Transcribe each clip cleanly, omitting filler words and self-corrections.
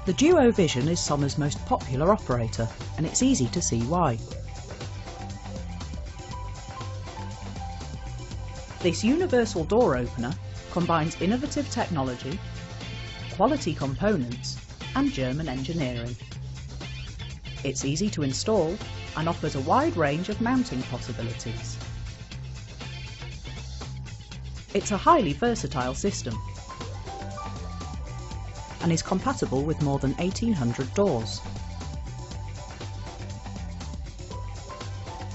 The Duo Vision is Sommer's most popular operator, and it's easy to see why. This universal door opener combines innovative technology, quality components, and German engineering. It's easy to install and offers a wide range of mounting possibilities. It's a highly versatile system and is compatible with more than 1,800 doors.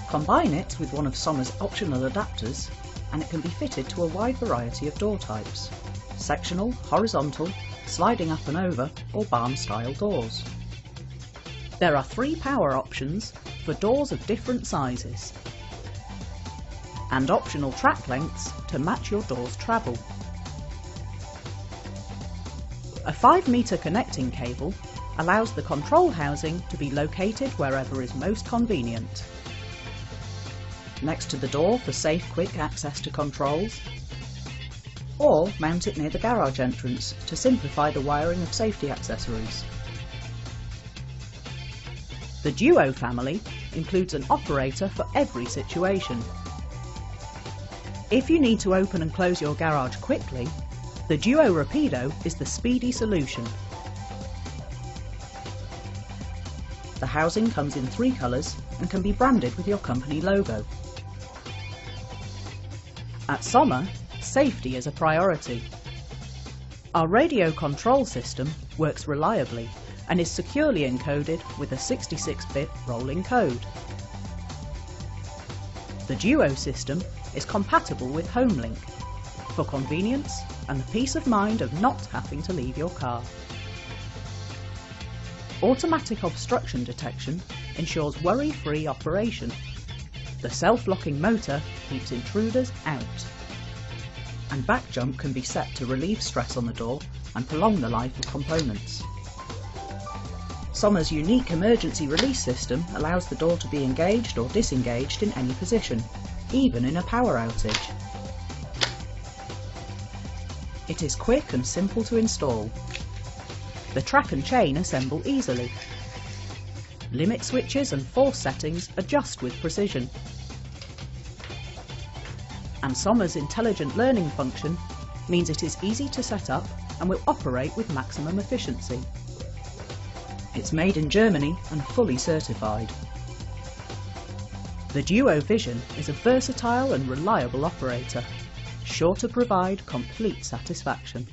Combine it with one of Sommer's optional adapters and it can be fitted to a wide variety of door types: sectional, horizontal, sliding up and over, or barn-style doors. There are 3 power options for doors of different sizes, and optional track lengths to match your door's travel. A 5-metre connecting cable allows the control housing to be located wherever is most convenient. Next to the door for safe, quick access to controls, or mount it near the garage entrance to simplify the wiring of safety accessories. The Duo family includes an operator for every situation. If you need to open and close your garage quickly, the Duo Rapido is the speedy solution. The housing comes in 3 colours and can be branded with your company logo. At Sommer, safety is a priority. Our radio control system works reliably and is securely encoded with a 66-bit rolling code. The Duo system is compatible with HomeLink for convenience and the peace of mind of not having to leave your car. Automatic obstruction detection ensures worry-free operation. The self-locking motor keeps intruders out. And back jump can be set to relieve stress on the door and prolong the life of components. Sommer's unique emergency release system allows the door to be engaged or disengaged in any position, even in a power outage. It is quick and simple to install. The track and chain assemble easily. Limit switches and force settings adjust with precision. And Sommer's intelligent learning function means it is easy to set up and will operate with maximum efficiency. It's made in Germany and fully certified. The Duo Vision is a versatile and reliable operator, sure to provide complete satisfaction.